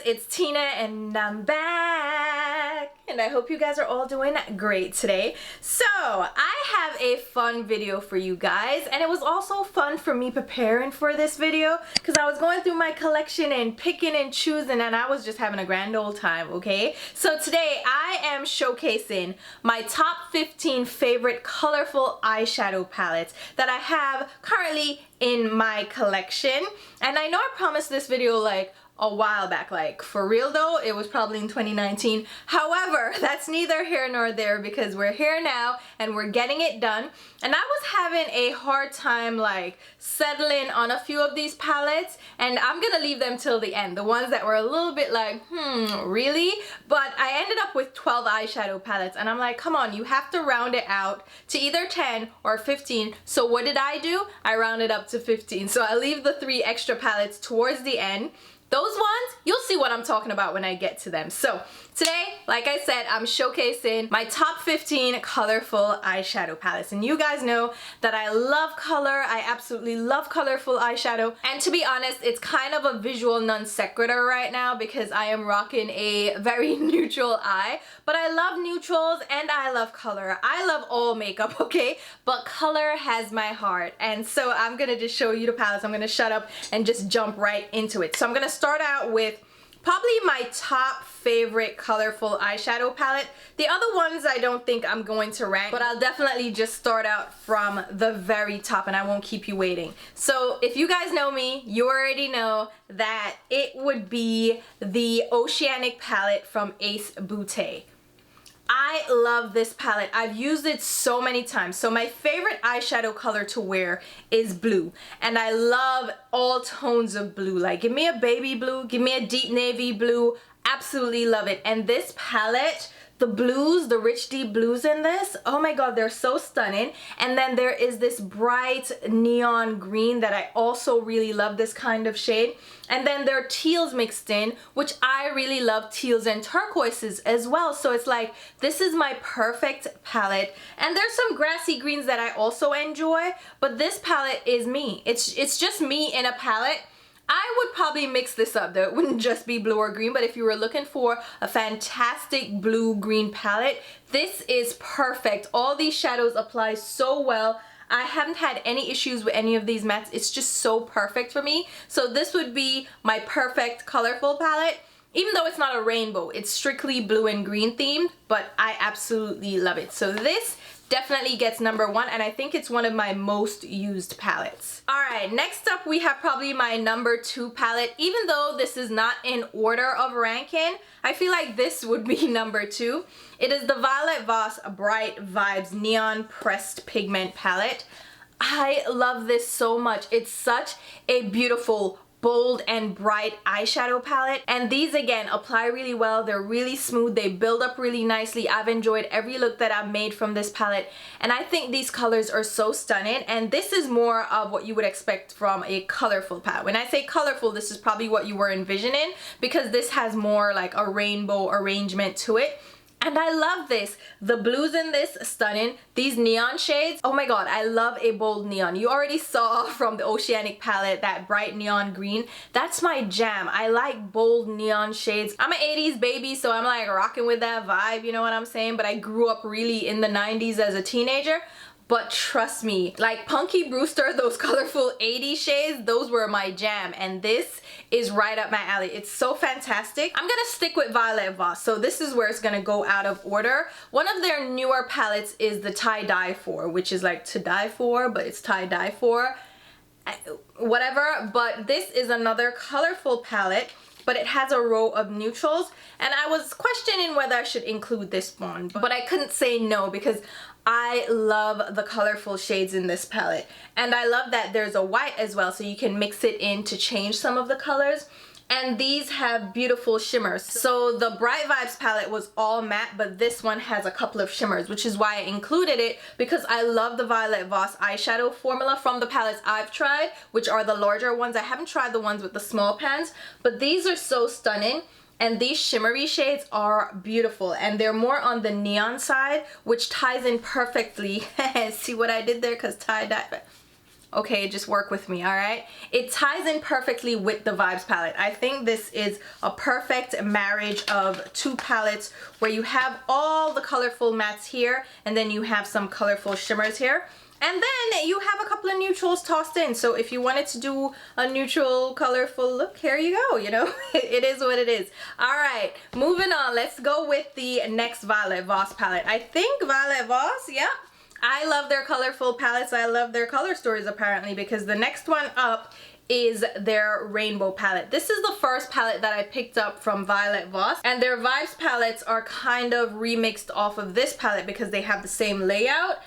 it's Tina and I'm back, and I hope you guys are all doing great today. So I have a fun video for you guys, and it was also fun for me preparing for this video because I was going through my collection and picking and choosing, and I was just having a grand old time. Okay, so today I am showcasing my top 15 favorite colorful eyeshadow palettes that I have currently in my collection. And I know I promised this video like a while back, like for real though, it was probably in 2019. However, that's neither here nor there because we're here now and we're getting it done. And I was having a hard time like settling on a few of these palettes, and I'm gonna leave them till the end, the ones that were a little bit like really. But I ended up with 12 eyeshadow palettes, and I'm like, come on, you have to round it out to either 10 or 15. So what did I do? I rounded up to 15. So I leave the 3 extra palettes towards the end. Those ones, you'll see what I'm talking about when I get to them. So today, like I said, I'm showcasing my top 15 colorful eyeshadow palettes. And you guys know that I love color. I absolutely love colorful eyeshadow. And to be honest, it's kind of a visual non sequitur right now because I am rocking a very neutral eye. But I love neutrals and I love color. I love all makeup, okay? But color has my heart. And so I'm gonna just show you the palettes. I'm gonna shut up and just jump right into it. So I'm gonna start out with probably my top favorite colorful eyeshadow palette. The other ones I don't think I'm going to rank, but I'll definitely just start out from the very top and I won't keep you waiting. So if you guys know me, you already know that it would be the Oceanic palette from Ace Beauté. I love this palette. I've used it so many times. So my favorite eyeshadow color to wear is blue. And I love all tones of blue. Like give me a baby blue, give me a deep navy blue. Absolutely love it. And this palette, the blues, the rich deep blues in this, oh my god, they're so stunning. And then there is this bright neon green that I also really love, this kind of shade. And then there are teals mixed in, which I really love, teals and turquoises as well. So it's like, this is my perfect palette. And there's some grassy greens that I also enjoy, but this palette is me. It's just me in a palette. I would probably mix this up though. It wouldn't just be blue or green, but if you were looking for a fantastic blue-green palette, this is perfect. All these shadows apply so well. I haven't had any issues with any of these mattes. It's just so perfect for me. So this would be my perfect colorful palette. Even though it's not a rainbow, it's strictly blue and green themed, but I absolutely love it. So this definitely gets #1, and I think it's one of my most used palettes. Alright, next up we have probably my #2 palette. Even though this is not in order of ranking, I feel like this would be #2. It is the Violet Voss Bright Vibes Neon Pressed Pigment Palette. I love this so much. It's such a beautiful, bold and bright eyeshadow palette, and these again apply really well. They're really smooth, they build up really nicely. I've enjoyed every look that I've made from this palette, and I think these colors are so stunning. And this is more of what you would expect from a colorful palette. When I say colorful, this is probably what you were envisioning because this has more like a rainbow arrangement to it. And I love this. The blues in this, stunning. These neon shades, oh my god, I love a bold neon. You already saw from the Oceanic palette that bright neon green. That's my jam. I like bold neon shades. I'm an 80s baby, so I'm like rocking with that vibe, you know what I'm saying? But I grew up really in the 90s as a teenager. But trust me, like Punky Brewster, those colorful 80s shades, those were my jam. And this is right up my alley. It's so fantastic. I'm gonna stick with Violet Voss. So this is where it's gonna go out of order. One of their newer palettes is the Tie Dye For, which is like to die for, but it's tie dye for. Whatever, but this is another colorful palette, but it has a row of neutrals, and I was questioning whether I should include this one, but I couldn't say no because I love the colorful shades in this palette. And I love that there's a white as well, so you can mix it in to change some of the colors. And these have beautiful shimmers. So the Bright Vibes palette was all matte, but this one has a couple of shimmers, which is why I included it, because I love the Violet Voss eyeshadow formula from the palettes I've tried, which are the larger ones. I haven't tried the ones with the small pans, but these are so stunning. And these shimmery shades are beautiful, and they're more on the neon side, which ties in perfectly. See what I did there? Because tie-dye. okay? Just work with me, all right? It ties in perfectly with the Vibes palette. I think this is a perfect marriage of two palettes where you have all the colorful mattes here and then you have some colorful shimmers here. And then you have a couple of neutrals tossed in. So if you wanted to do a neutral, colorful look, here you go, you know? It is what it is. All right, moving on. Let's go with the next Violet Voss palette. I think Violet Voss, yeah. I love their colorful palettes. I love their color stories apparently, because the next one up is their rainbow palette. This is the first palette that I picked up from Violet Voss, and their Vibes palettes are kind of remixed off of this palette because they have the same layout.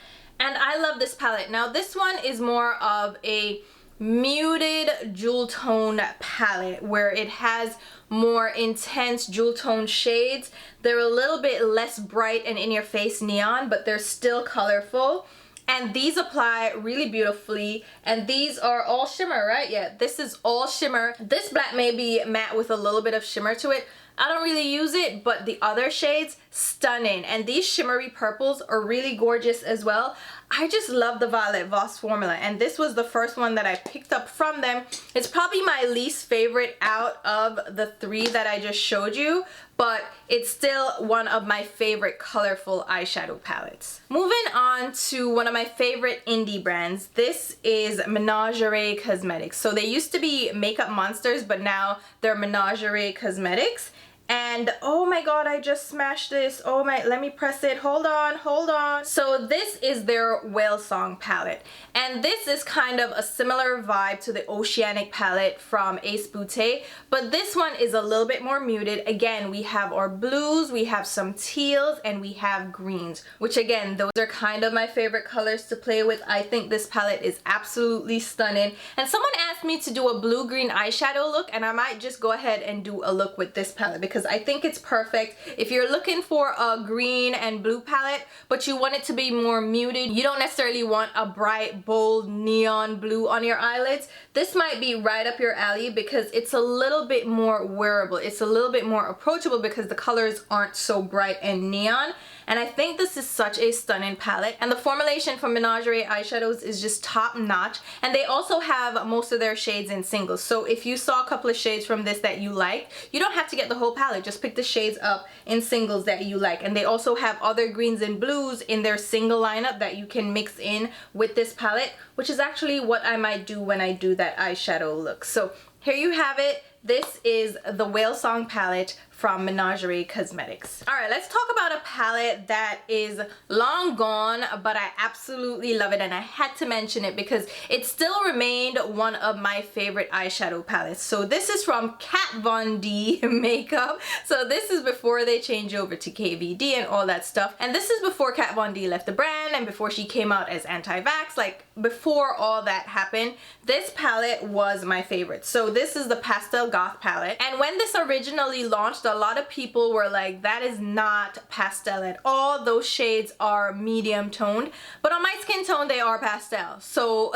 And I love this palette. Now this one is more of a muted jewel tone palette where it has more intense jewel tone shades. They're a little bit less bright and in your face neon, but they're still colorful. And these apply really beautifully, and these are all shimmer, right? Yeah, this is all shimmer. This black may be matte with a little bit of shimmer to it. I don't really use it, but the other shades, stunning. And these shimmery purples are really gorgeous as well. I just love the Violet Voss formula, and this was the first one that I picked up from them. It's probably my least favorite out of the three that I just showed you, but it's still one of my favorite colorful eyeshadow palettes. Moving on to one of my favorite indie brands. This is Menagerie Cosmetics. So they used to be Makeup Monsters, but now they're Menagerie Cosmetics. And oh my god, I just smashed this. Oh my, let me press it. Hold on, hold on. So this is their Whale Song palette. And this is kind of a similar vibe to the Oceanic palette from Ace Beauté, but this one is a little bit more muted. Again, we have our blues, we have some teals, and we have greens, which again, those are kind of my favorite colors to play with. I think this palette is absolutely stunning. And someone asked me to do a blue-green eyeshadow look, and I might just go ahead and do a look with this palette because I think it's perfect. If you're looking for a green and blue palette, but you want it to be more muted, you don't necessarily want a bright, bold, neon blue on your eyelids, this might be right up your alley because it's a little bit more wearable. It's a little bit more approachable because the colors aren't so bright and neon. And I think this is such a stunning palette. And the formulation for Menagerie eyeshadows is just top notch. And they also have most of their shades in singles. So if you saw a couple of shades from this that you like, you don't have to get the whole palette. Just pick the shades up in singles that you like. And they also have other greens and blues in their single lineup that you can mix in with this palette, which is actually what I might do when I do that eyeshadow look. So here you have it. This is the Whale Song palette from Menagerie Cosmetics. All right, let's talk about a palette that is long gone, but I absolutely love it, and I had to mention it because it still remained one of my favorite eyeshadow palettes. So this is from Kat Von D Makeup. So this is before they changed over to KVD and all that stuff. And this is before Kat Von D left the brand and before she came out as anti-vax. Like before all that happened, this palette was my favorite. So this is the Pastel Goth palette. And when this originally launched, a lot of people were like, that is not pastel at all. Those shades are medium toned, but on my skin tone they are pastel. So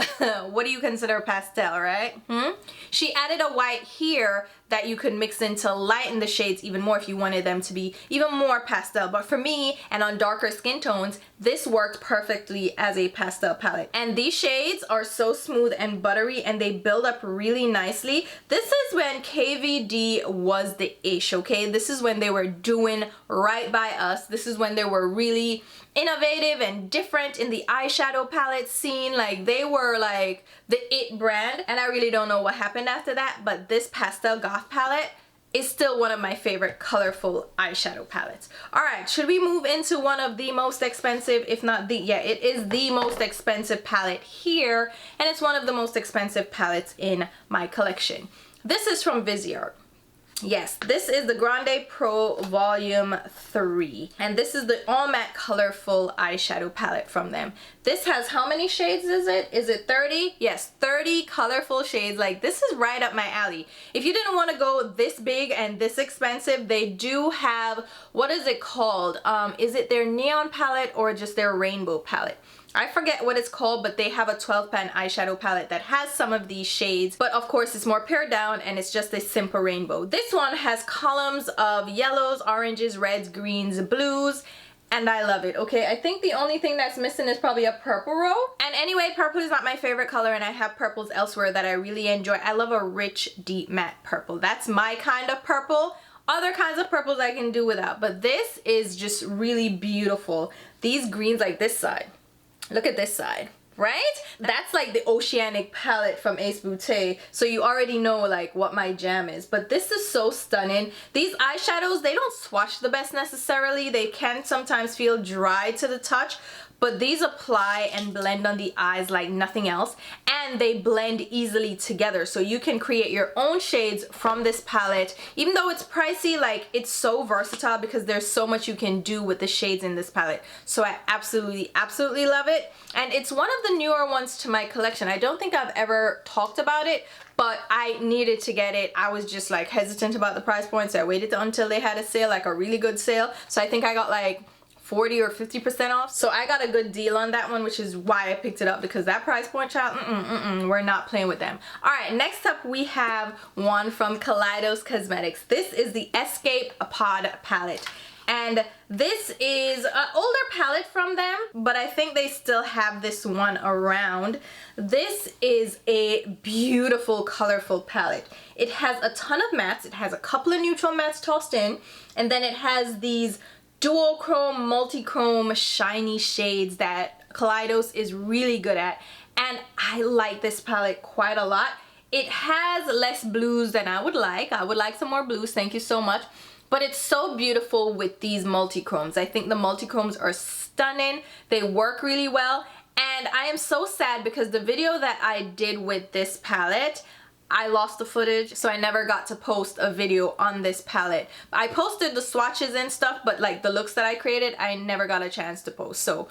what do you consider pastel, right? She added a white here that you could mix in to lighten the shades even more if you wanted them to be even more pastel. But for me, and on darker skin tones, this worked perfectly as a pastel palette. And these shades are so smooth and buttery, and they build up really nicely. This is when KVD was the ish, okay? This is when they were doing right by us. This is when they were really innovative and different in the eyeshadow palette scene. Like they were like the it brand, and I really don't know what happened after that, but this Pastel Goth palette is still one of my favorite colorful eyeshadow palettes. All right, should we move into one of the most expensive, if not the, yeah, it is the most expensive palette here, and it's one of the most expensive palettes in my collection. This is from Viseart. Yes, this is the Grande Pro Volume 3, and this is the all matte colorful eyeshadow palette from them. This has, how many shades is it? Is it 30? Yes, 30 colorful shades. Like this is right up my alley. If you didn't want to go this big and this expensive, they do have, what is it called? Is it their neon palette or just their rainbow palette? I forget what it's called, but they have a 12 pan eyeshadow palette that has some of these shades, but of course it's more pared down and it's just a simple rainbow. This one has columns of yellows, oranges, reds, greens, blues, and I love it. Okay, I think the only thing that's missing is probably a purple row. And anyway, purple is not my favorite color, and I have purples elsewhere that I really enjoy. I love a rich, deep matte purple. That's my kind of purple. Other kinds of purples I can do without, but this is just really beautiful. These greens, like this side. Look at this side. Right? That's like the Oceanic palette from Ace Beauté, so you already know like what my jam is. But this is so stunning. These eyeshadows, they don't swatch the best necessarily. They can sometimes feel dry to the touch, but these apply and blend on the eyes like nothing else, and they blend easily together, so you can create your own shades from this palette. Even though it's pricey, like, it's so versatile because there's so much you can do with the shades in this palette. So I absolutely love it, and it's one of the newer ones to my collection. I don't think I've ever talked about it, but I needed to get it. I was just like hesitant about the price point, so I waited until they had a sale, like a really good sale. So I think I got like 40 or 50% off. So I got a good deal on that one, which is why I picked it up, because that price point, child, we're not playing with them. All right, next up we have one from Kaleidos Cosmetics. This is the Escape Pod palette. And this is an older palette from them, but I think they still have this one around. This is a beautiful, colorful palette. It has a ton of mattes. It has a couple of neutral mattes tossed in, and then it has these duochrome, multi-chrome, shiny shades that Kaleidos is really good at, and I like this palette quite a lot. It has less blues than I would like. I would like some more blues, thank you so much. But it's so beautiful with these multi-chromes. I think the multi-chromes are stunning. They work really well, and I am so sad because the video that I did with this palette, I lost the footage, so I never got to post a video on this palette. I posted the swatches and stuff, but like the looks that I created, I never got a chance to post. So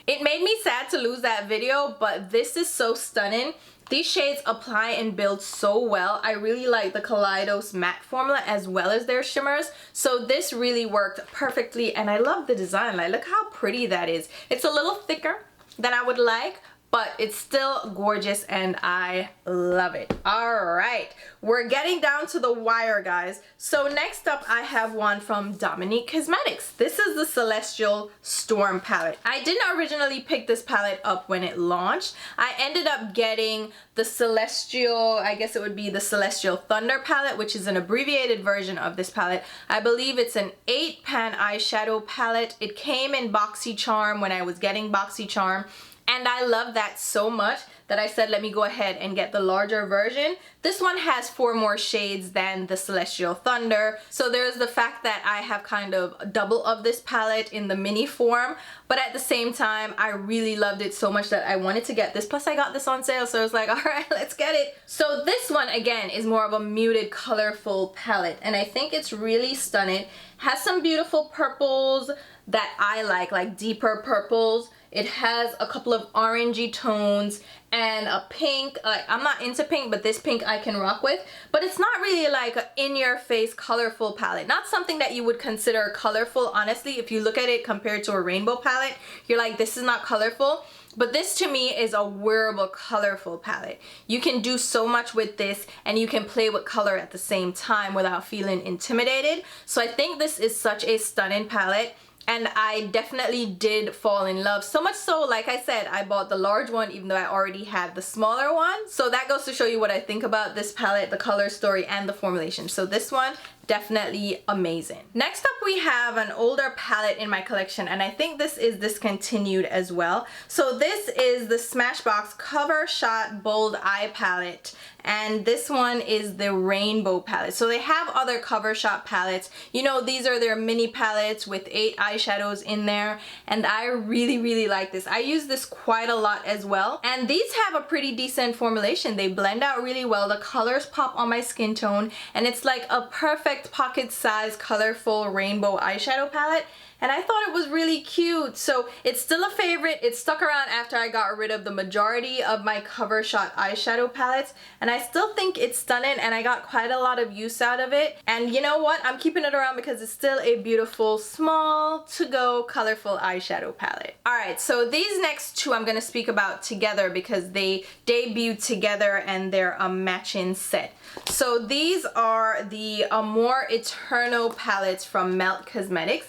it made me sad to lose that video, but this is so stunning. These shades apply and build so well. I really like the Kaleidos matte formula as well as their shimmers. So this really worked perfectly, and I love the design. Like, look how pretty that is. It's a little thicker than I would like, but it's still gorgeous and I love it. All right, we're getting down to the wire, guys. So next up I have one from Dominique Cosmetics. This is the Celestial Storm palette. I didn't originally pick this palette up when it launched. I ended up getting the Celestial, I guess it would be the Celestial Thunder palette, which is an abbreviated version of this palette. I believe it's an 8-pan eyeshadow palette. It came in BoxyCharm when I was getting BoxyCharm, and I love that so much that I said, let me go ahead and get the larger version. This one has 4 more shades than the Celestial Thunder. So there's the fact that I have kind of double of this palette in the mini form, but at the same time, I really loved it so much that I wanted to get this. Plus I got this on sale, so I was like, all right, let's get it. So this one, again, is more of a muted, colorful palette, and I think it's really stunning. Has some beautiful purples that I like deeper purples. It has a couple of orangey tones and a pink. I'm not into pink, but this pink I can rock with. But it's not really like an in-your-face colorful palette. Not something that you would consider colorful, honestly. If you look at it compared to a rainbow palette, you're like, this is not colorful. But this to me is a wearable, colorful palette. You can do so much with this, and you can play with color at the same time without feeling intimidated. So I think this is such a stunning palette. And I definitely did fall in love. So much so, like I said, I bought the large one even though I already had the smaller one. So that goes to show you what I think about this palette, the color story, and the formulation. So this one, definitely amazing. Next up we have an older palette in my collection, and I think this is discontinued as well. So this is the Smashbox Cover Shot Bold Eye palette, and this one is the Rainbow palette. So they have other Cover Shot palettes. You know, these are their mini palettes with 8 eyeshadows in there, and I really like this. I use this quite a lot as well, and these have a pretty decent formulation. They blend out really well. The colors pop on my skin tone, and it's like a perfect pocket-sized colorful rainbow eyeshadow palette, and I thought it was really cute. So it's still a favorite. It stuck around after I got rid of the majority of my Cover Shot eyeshadow palettes, and I still think it's stunning, and I got quite a lot of use out of it. And you know what? I'm keeping it around because it's still a beautiful, small, to-go, colorful eyeshadow palette. Alright, so these next two I'm going to speak about together because they debuted together and they're a matching set. So these are the Amore Eterno palettes from Melt Cosmetics.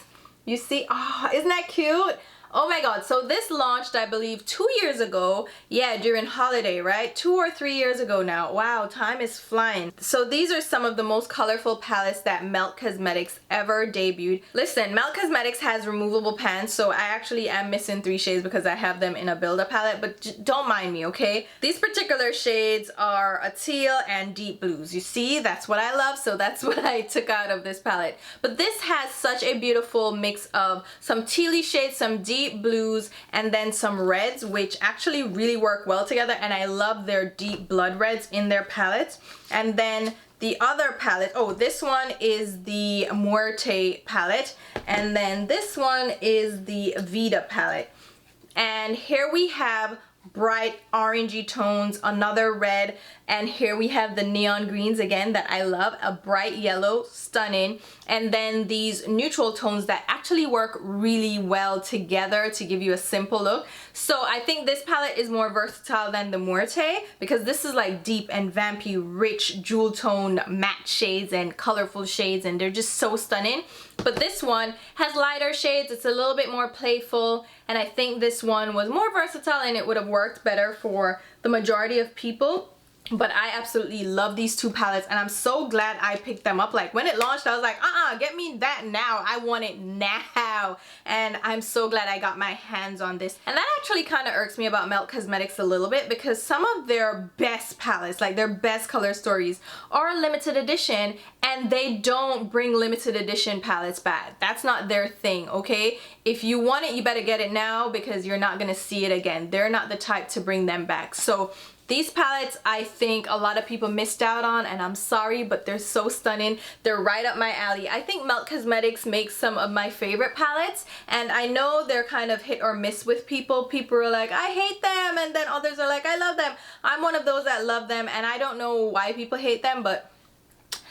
You see? Oh, isn't that cute? Oh my god, so this launched, I believe, 2 years ago. Yeah, during holiday, right? 2 or 3 years ago now. Wow, time is flying. So these are some of the most colorful palettes that Melt Cosmetics ever debuted. Listen, Melt Cosmetics has removable pans, so I actually am missing 3 shades because I have them in a build-up palette, but don't mind me, okay? These particular shades are a teal and deep blues. You see, that's what I love, so that's what I took out of this palette. But this has such a beautiful mix of some tealy shades, some deep blues, and then some reds, which actually really work well together, and I love their deep blood reds in their palettes. And then the other palette, oh, this one is the Muerte palette, and then this one is the Vida palette. And here we have bright orangey tones, another red, and here we have the neon greens again that I love, a bright yellow, stunning, and then these neutral tones that actually work really well together to give you a simple look. So I think this palette is more versatile than the Muerte because this is like deep and vampy, rich, jewel tone matte shades and colorful shades, and they're just so stunning. But this one has lighter shades, it's a little bit more playful, and I think this one was more versatile and it would have worked better for the majority of people. But I absolutely love these two palettes, and I'm so glad I picked them up. Like when it launched, I was like, get me that now. I want it now. And I'm so glad I got my hands on this. And that actually kind of irks me about Melt Cosmetics a little bit because some of their best palettes, like their best color stories, are limited edition, and they don't bring limited edition palettes back. That's not their thing, okay? If you want it, you better get it now because you're not gonna see it again. They're not the type to bring them back. So these palettes, I think a lot of people missed out on, and I'm sorry, but they're so stunning. They're right up my alley. I think Melt Cosmetics makes some of my favorite palettes, and I know they're kind of hit or miss with people. People are like, I hate them, and then others are like, I love them. I'm one of those that love them, and I don't know why people hate them, but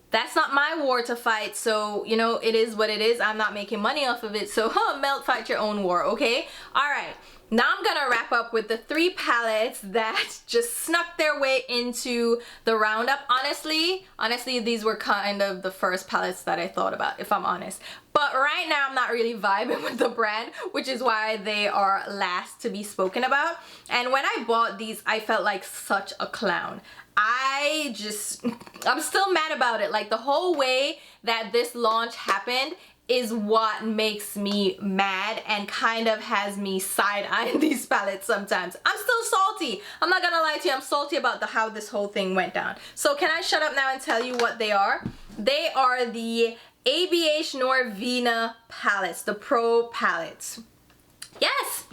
that's not my war to fight. So, you know, it is what it is. I'm not making money off of it, so Melt, fight your own war, okay? All right. Now I'm gonna wrap up with the 3 palettes that just snuck their way into the roundup. Honestly, these were kind of the first palettes that I thought about, if I'm honest. But right now I'm not really vibing with the brand, which is why they are last to be spoken about. And when I bought these, I felt like such a clown. I'm still mad about it. Like the whole way that this launch happened is what makes me mad and kind of has me side-eyeing these palettes sometimes. I'm still salty. I'm not gonna lie to you, I'm salty about how this whole thing went down. So can I shut up now and tell you what they are? They are the ABH Norvina palettes, the Pro palettes. Yes,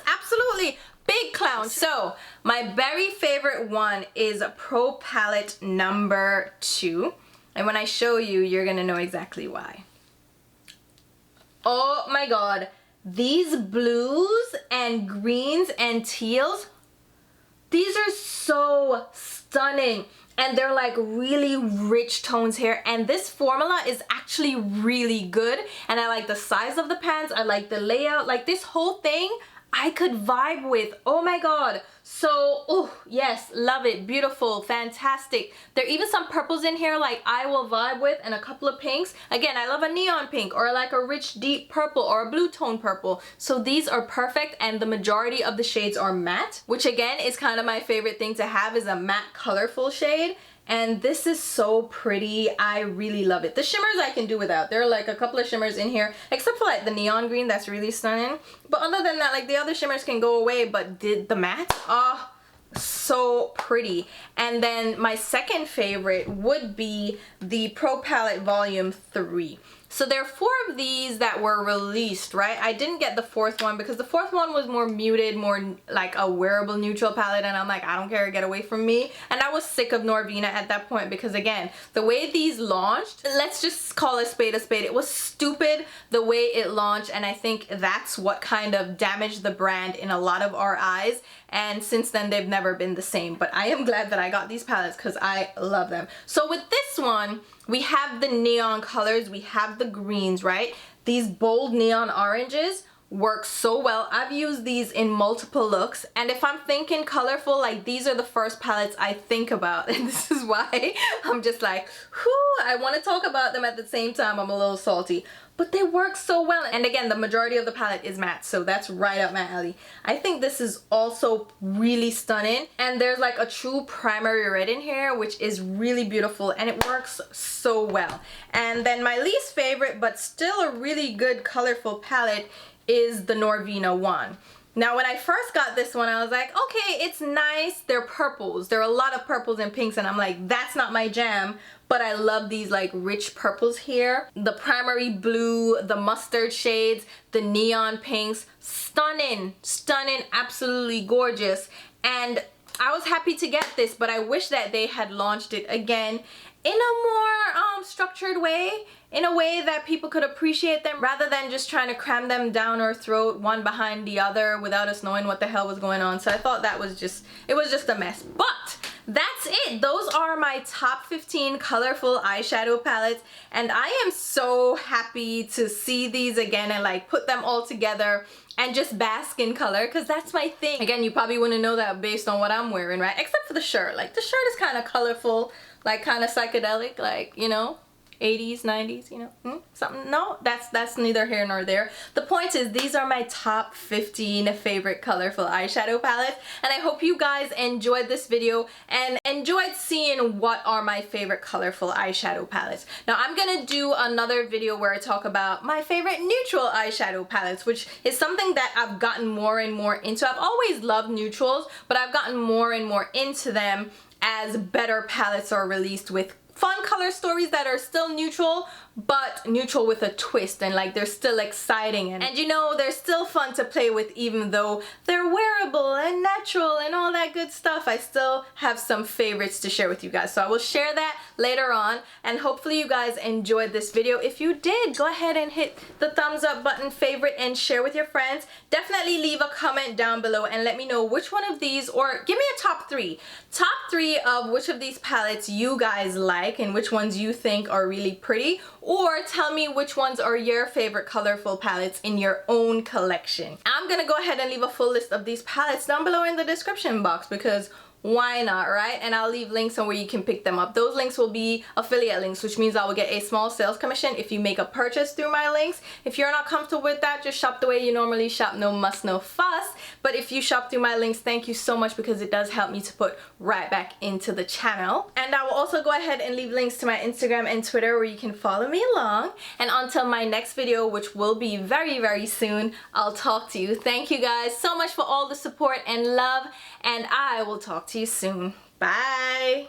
absolutely. Big clown. So my very favorite one is Pro palette number 2. And when I show you, you're gonna know exactly why. Oh my god, these blues and greens and teals, these are so stunning, and they're like really rich tones here, and this formula is actually really good, and I like the size of the pans, I like the layout, like this whole thing I could vibe with. Oh my god. So, oh yes, love it, beautiful, fantastic. There are even some purples in here like I will vibe with, and a couple of pinks. Again, I love a neon pink or like a rich deep purple or a blue tone purple. So these are perfect, and the majority of the shades are matte, which again is kind of my favorite thing to have, is a matte colorful shade. And this is so pretty. I really love it. The shimmers I can do without. There are like a couple of shimmers in here, except for like the neon green, that's really stunning. But other than that, like the other shimmers can go away, but the matte, oh, so pretty. And then my second favorite would be the Pro Palette Volume 3. So there are 4 of these that were released, right? I didn't get the 4th one because the 4th one was more muted, more like a wearable neutral palette, and I'm like, I don't care, get away from me. And I was sick of Norvina at that point because again, the way these launched, let's just call a spade. It was stupid the way it launched, and I think that's what kind of damaged the brand in a lot of our eyes. And since then they've never been the same. But I am glad that I got these palettes because I love them. So with this one, we have the neon colors, we have the greens, right? These bold neon oranges. works so well. I've used these in multiple looks, and if I'm thinking colorful, like these are the first palettes I think about, and this is why I'm just like, whoo, I want to talk about them at the same time. I'm a little salty, but they work so well. And again, the majority of the palette is matte, so that's right up my alley. I think this is also really stunning, and there's like a true primary red in here, which is really beautiful, and it works so well. And then my least favorite, but still a really good colorful palette, is the Norvina one. Now when I first got this one, I was like, okay, it's nice. They're purples. There are a lot of purples and pinks, and I'm like, that's not my jam, but I love these like rich purples here. The primary blue, the mustard shades, the neon pinks, stunning, stunning, absolutely gorgeous. And I was happy to get this, but I wish that they had launched it again in a more structured way, in a way that people could appreciate them, rather than just trying to cram them down our throat one behind the other without us knowing what the hell was going on. So I thought that was just, it was just a mess. But that's it. Those are my top 15 colorful eyeshadow palettes, and I am so happy to see these again and like put them all together and just bask in color, because that's my thing. Again, you probably wouldn't know that based on what I'm wearing, right? Except for the shirt. Like the shirt is kind of colorful, like kind of psychedelic, like, you know, 80s, 90s, you know, something. No, that's neither here nor there. The point is, these are my top 15 favorite colorful eyeshadow palettes, and I hope you guys enjoyed this video and enjoyed seeing what are my favorite colorful eyeshadow palettes. Now I'm gonna do another video where I talk about my favorite neutral eyeshadow palettes, which is something that I've gotten more and more into. I've always loved neutrals, but I've gotten more and more into them as better palettes are released with fun color stories that are still neutral, but neutral with a twist, and like they're still exciting, and you know, they're still fun to play with even though they're wearable and natural and all that good stuff. I still have some favorites to share with you guys, so I will share that later on, and hopefully you guys enjoyed this video. If you did, go ahead and hit the thumbs up button, favorite, and share with your friends. Definitely leave a comment down below and let me know which one of these, or give me a top three of which of these palettes you guys like and which ones you think are really pretty, or tell me which ones are your favorite colorful palettes in your own collection. I'm gonna go ahead and leave a full list of these palettes down below in the description box, because why not, right? And I'll leave links on where you can pick them up. Those links will be affiliate links, which means I will get a small sales commission if you make a purchase through my links. If you're not comfortable with that, just shop the way you normally shop. No muss, no fuss. But if you shop through my links, thank you so much, because it does help me to put right back into the channel. And I will also go ahead and leave links to my Instagram and Twitter where you can follow me along. And until my next video, which will be very, very soon, I'll talk to you. Thank you guys so much for all the support and love, and I will talk to you soon. Bye.